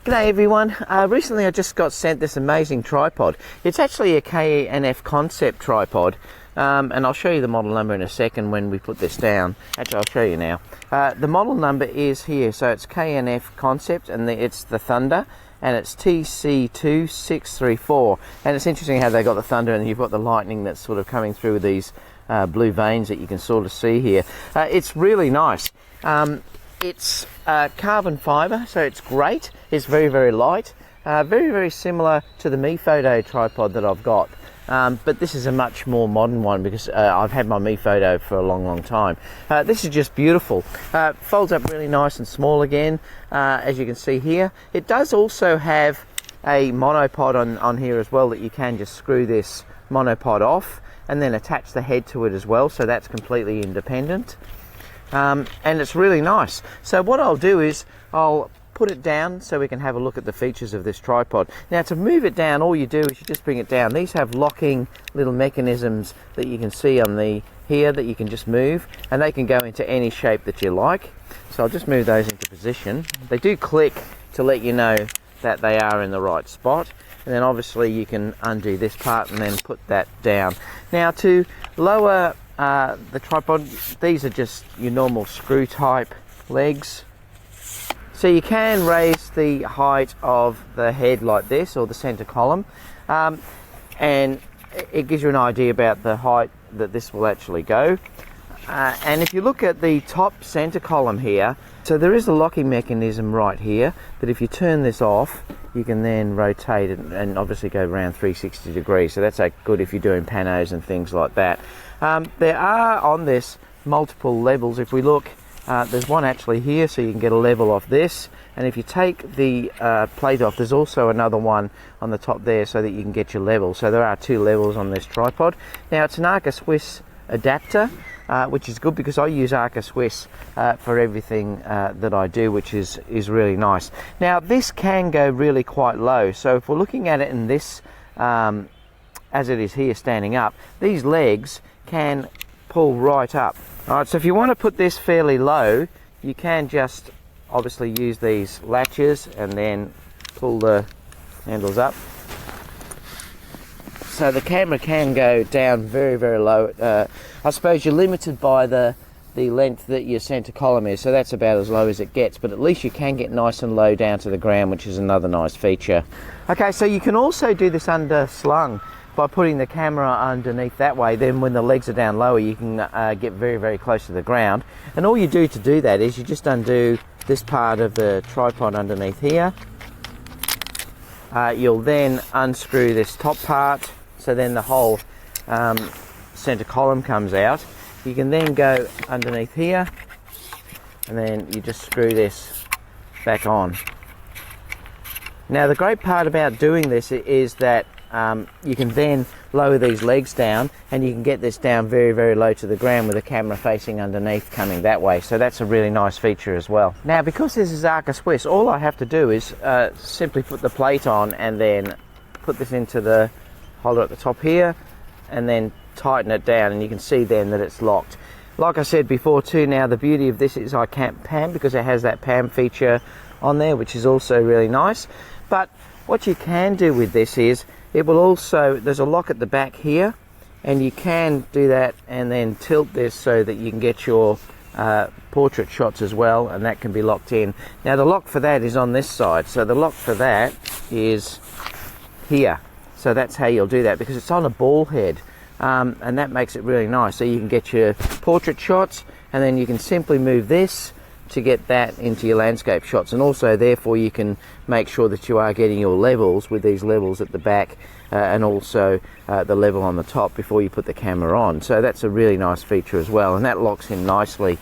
G'day everyone. Recently I just got sent this amazing tripod. It's actually a K&F Concept tripod, and I'll show you the model number in a second when we put this down. Actually, I'll show you now. The model number is here, so it's K&F Concept, and it's the Thunder, and it's TC2634. And it's interesting how they got the Thunder, and you've got the lightning that's sort of coming through these blue veins that you can sort of see here. It's really nice. It's carbon fibre, so it's great. It's very, very light. Very, very similar to the Me Photo tripod that I've got. But this is a much more modern one because I've had my Me Photo for a long, long time. This is just beautiful. Folds up really nice and small again, as you can see here. It does also have a monopod on here as well, that you can just screw this monopod off and then attach the head to it as well, so that's completely independent. And it's really nice. So what I'll do is I'll put it down so we can have a look at the features of this tripod. Now, to move it down, all you do is you just bring it down. These have locking little mechanisms that you can see on the here that you can just move, and they can go into any shape that you like. So I'll just move those into position. They do click to let you know that they are in the right spot, and then obviously you can undo this part and then put that down. Now, to lower the tripod, these are just your normal screw type legs. So you can raise the height of the head like this, or the center column, and it gives you an idea about the height that this will actually go. And if you look at the top center column here, so there is a locking mechanism right here that if you turn this off, you can then rotate it and obviously go around 360 degrees. So that's good if you're doing panos and things like that. There are on this multiple levels. If we look, there's one actually here, so you can get a level off this, and if you take the plate off, there's also another one on the top there so that you can get your level. So there are two levels on this tripod. Now, it's an Arca Swiss adapter, which is good because I use Arca Swiss for everything that I do, which is really nice. Now, this can go really quite low, so if we're looking at it in this as it is here standing up, these legs can pull right up. Alright, so if you want to put this fairly low, you can just obviously use these latches and then pull the handles up. So the camera can go down very, very low. I suppose you're limited by the length that your center column is, so that's about as low as it gets, but at least you can get nice and low down to the ground, which is another nice feature. Okay, so you can also do this under slung by putting the camera underneath that way. Then when the legs are down lower, you can get very, very close to the ground. And all you do to do that is you just undo this part of the tripod underneath here. You'll then unscrew this top part, so then the whole center column comes out. You can then go underneath here, and then you just screw this back on. Now, the great part about doing this is that you can then lower these legs down, and you can get this down very, very low to the ground with the camera facing underneath coming that way. So that's a really nice feature as well. Now, because this is Arca Swiss, all I have to do is simply put the plate on and then put this into the holder at the top here and then tighten it down, and you can see then that it's locked. Like I said before too, now the beauty of this is I can't pan because it has that pan feature on there, which is also really nice. But what you can do with this is it will also, there's a lock at the back here, and you can do that and then tilt this so that you can get your portrait shots as well, and that can be locked in. Now, the lock for that is on this side, so the lock for that is here. So that's how you'll do that, because it's on a ball head, and that makes it really nice. So you can get your portrait shots, and then you can simply move this to get that into your landscape shots, and also therefore you can make sure that you are getting your levels with these levels at the back and also the level on the top before you put the camera on. So that's a really nice feature as well, and that locks in nicely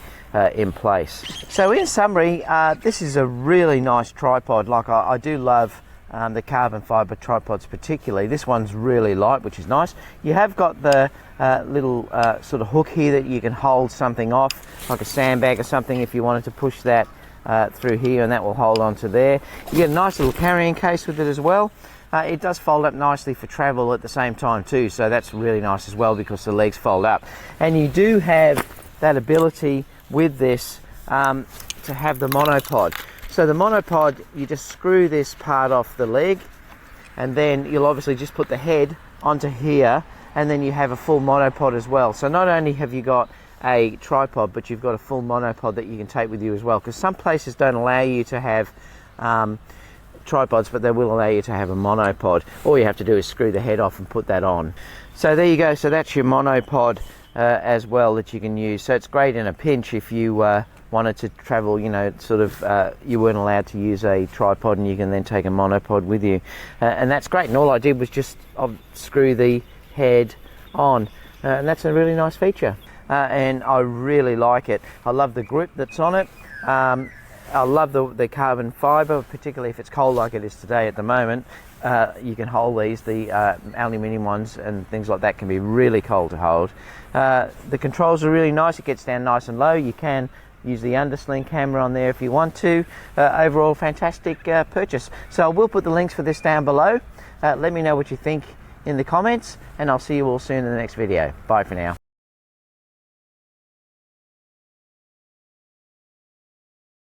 in place. So in summary, this is a really nice tripod. Like I do love the carbon fibre tripods particularly. This one's really light, which is nice. You have got the little sort of hook here that you can hold something off, like a sandbag or something, if you wanted to push that through here, and that will hold onto there. You get a nice little carrying case with it as well. It does fold up nicely for travel at the same time too, so that's really nice as well because the legs fold up. And you do have that ability with this to have the monopod. So the monopod, you just screw this part off the leg, and then you'll obviously just put the head onto here, and then you have a full monopod as well. So not only have you got a tripod, but you've got a full monopod that you can take with you as well, because some places don't allow you to have tripods, but they will allow you to have a monopod. All you have to do is screw the head off and put that on. So there you go. So that's your monopod as well that you can use. So it's great in a pinch if you wanted to travel, you know, sort of you weren't allowed to use a tripod, and you can then take a monopod with you, and that's great. And all I did was just screw the head on, and that's a really nice feature, and I really like it. I love the grip that's on it. I love the carbon fibre, particularly if it's cold like it is today at the moment. You can hold these, the aluminium ones and things like that can be really cold to hold. The controls are really nice. It gets down nice and low. You can use the undersling camera on there if you want to. Overall, fantastic purchase. So I will put the links for this down below. Let me know what you think in the comments, and I'll see you all soon in the next video. Bye for now.